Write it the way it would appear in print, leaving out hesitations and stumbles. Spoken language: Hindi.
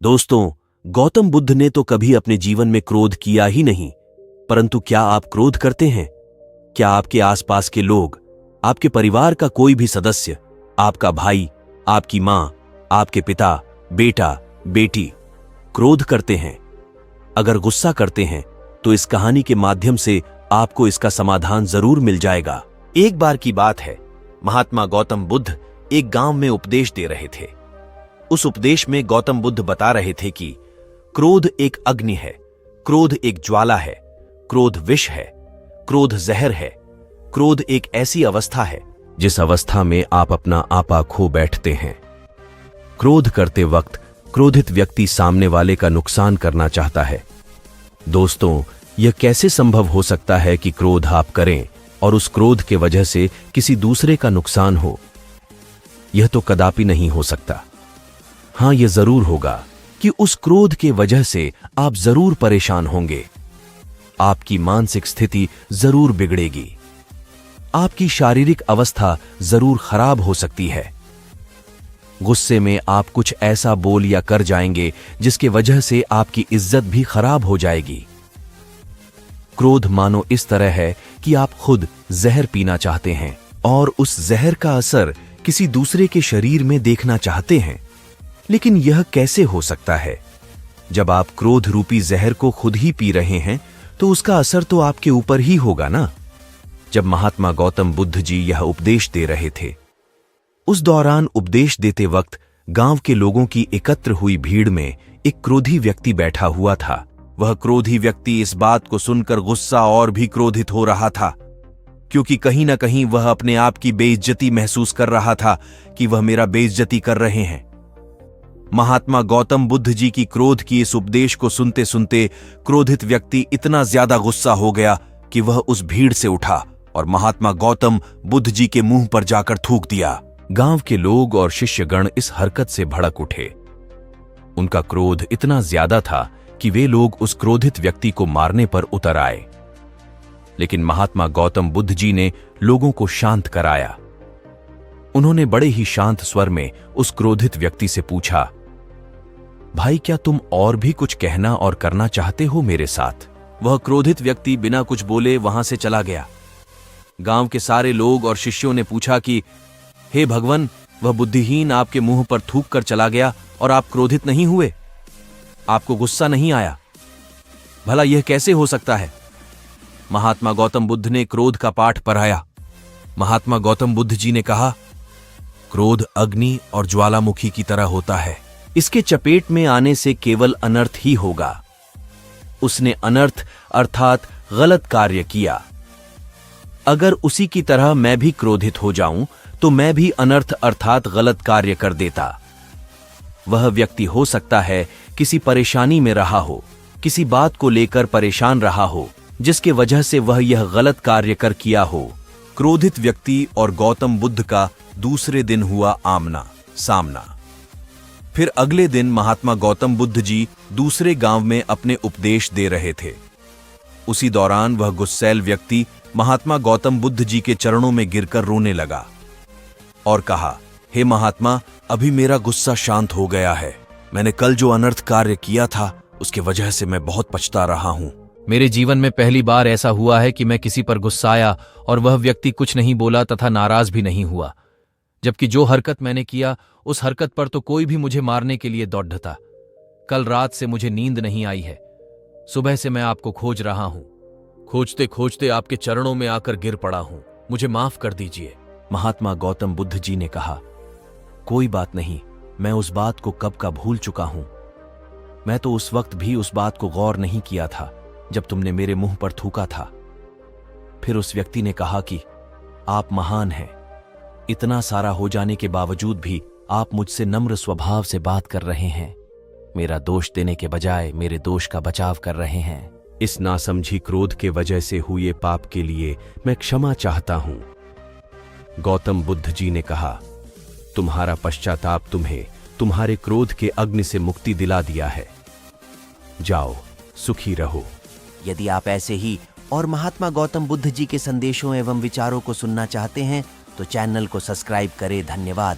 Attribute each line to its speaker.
Speaker 1: दोस्तों, गौतम बुद्ध ने तो कभी अपने जीवन में क्रोध किया ही नहीं, परंतु क्या आप क्रोध करते हैं? क्या आपके आसपास के लोग, आपके परिवार का कोई भी सदस्य, आपका भाई, आपकी मां, आपके पिता, बेटा, बेटी क्रोध करते हैं? अगर गुस्सा करते हैं तो इस कहानी के माध्यम से आपको इसका समाधान जरूर मिल जाएगा। एक बार की बात है, महात्मा गौतम बुद्ध एक गांव में उपदेश दे रहे थे। उस उपदेश में गौतम बुद्ध बता रहे थे कि क्रोध एक अग्नि है, क्रोध एक ज्वाला है, क्रोध विष है, क्रोध जहर है। क्रोध एक ऐसी अवस्था है जिस अवस्था में आप अपना आपा खो बैठते हैं। क्रोध करते वक्त क्रोधित व्यक्ति सामने वाले का नुकसान करना चाहता है। दोस्तों, यह कैसे संभव हो सकता है कि क्रोध आप करें और उस क्रोध के वजह से किसी दूसरे का नुकसान हो? यह तो कदापि नहीं हो सकता। हां, यह जरूर होगा कि उस क्रोध के वजह से आप जरूर परेशान होंगे। आपकी मानसिक स्थिति जरूर बिगड़ेगी। आपकी शारीरिक अवस्था जरूर खराब हो सकती है। गुस्से में आप कुछ ऐसा बोल या कर जाएंगे जिसके वजह से आपकी इज्जत भी खराब हो जाएगी। क्रोध मानो इस तरह है कि आप खुद जहर पीना चाहते हैं और उस जहर का असर किसी दूसरे के शरीर में देखना चाहते हैं। लेकिन यह कैसे हो सकता है? जब आप क्रोध रूपी जहर को खुद ही पी रहे हैं तो उसका असर तो आपके ऊपर ही होगा ना। जब महात्मा गौतम बुद्ध जी यह उपदेश दे रहे थे, उस दौरान उपदेश देते वक्त गांव के लोगों की एकत्र हुई भीड़ में एक क्रोधी व्यक्ति बैठा हुआ था। वह क्रोधी व्यक्ति इस बात को सुनकर गुस्सा और भी क्रोधित हो रहा था, क्योंकि कहीं ना कहीं वह अपने आप की बेइज्जती महसूस कर रहा था कि वह मेरा बेइज्जती कर रहे हैं। महात्मा गौतम बुद्ध जी की क्रोध की इस उपदेश को सुनते सुनते क्रोधित व्यक्ति इतना ज्यादा गुस्सा हो गया कि वह उस भीड़ से उठा और महात्मा गौतम बुद्ध जी के मुंह पर जाकर थूक दिया। गांव के लोग और शिष्यगण इस हरकत से भड़क उठे। उनका क्रोध इतना ज्यादा था कि वे लोग उस क्रोधित व्यक्ति को मारने पर उतर आए। लेकिन महात्मा गौतम बुद्ध जी ने लोगों को शांत कराया। उन्होंने बड़े ही शांत स्वर में उस क्रोधित व्यक्ति से पूछा, भाई, क्या तुम और भी कुछ कहना और करना चाहते हो मेरे साथ? वह क्रोधित व्यक्ति बिना कुछ बोले वहां से चला गया। गांव के सारे लोग और शिष्यों ने पूछा कि हे भगवान, वह बुद्धिहीन आपके मुंह पर थूक कर चला गया और आप क्रोधित नहीं हुए? आपको गुस्सा नहीं आया? भला यह कैसे हो सकता है? महात्मा गौतम बुद्ध ने क्रोध का पाठ पढ़ाया। महात्मा गौतम बुद्ध जी ने कहा, क्रोध अग्नि और ज्वालामुखी की तरह होता है। इसके चपेट में आने से केवल अनर्थ ही होगा। उसने अनर्थ अर्थात गलत कार्य किया। अगर उसी की तरह मैं भी क्रोधित हो जाऊं तो मैं भी अनर्थ अर्थात गलत कार्य कर देता। वह व्यक्ति हो सकता है किसी परेशानी में रहा हो, किसी बात को लेकर परेशान रहा हो, जिसके वजह से वह यह गलत कार्य कर किया हो। क्रोधित व्यक्ति और गौतम बुद्ध का दूसरे दिन हुआ आमना सामना। फिर अगले दिन महात्मा गौतम बुद्ध जी दूसरे गांव में अपने उपदेश दे रहे थे। उसी दौरान वह गुस्सैल व्यक्ति महात्मा गौतम बुद्ध जी के चरणों में गिरकर रोने लगा और कहा, हे महात्मा, अभी मेरा गुस्सा शांत हो गया है। मैंने कल जो अनर्थ कार्य किया था उसके वजह से मैं बहुत पछता रहा हूं।
Speaker 2: मेरे जीवन में पहली बार ऐसा हुआ है कि मैं किसी पर गुस्साया और वह व्यक्ति कुछ नहीं बोला तथा नाराज भी नहीं हुआ, जबकि जो हरकत मैंने किया उस हरकत पर तो कोई भी मुझे मारने के लिए दौड़ था। कल रात से मुझे नींद नहीं आई है। सुबह से मैं आपको खोज रहा हूं। खोजते खोजते आपके चरणों में आकर गिर पड़ा हूं। मुझे माफ कर दीजिए।
Speaker 1: महात्मा गौतम बुद्ध जी ने कहा, कोई बात नहीं, मैं उस बात को कब का भूल चुका हूं। मैं तो उस वक्त भी उस बात को गौर नहीं किया था जब तुमने मेरे मुंह पर थूका था। फिर उस व्यक्ति ने कहा कि आप महान हैं। इतना सारा हो जाने के बावजूद भी आप मुझसे नम्र स्वभाव से बात कर रहे हैं। मेरा दोष देने के बजाय मेरे दोष का बचाव कर रहे हैं। इस नासमझी क्रोध के वजह से हुए पाप के लिए मैं क्षमा चाहता हूं। गौतम बुद्ध जी ने कहा, तुम्हारा पश्चाताप तुम्हें तुम्हारे क्रोध के अग्नि से मुक्ति दिला दिया है। जाओ, सुखी रहो।
Speaker 3: यदि आप ऐसे ही और महात्मा गौतम बुद्ध जी के संदेशों एवं विचारों को सुनना चाहते हैं तो चैनल को सब्सक्राइब करें। धन्यवाद।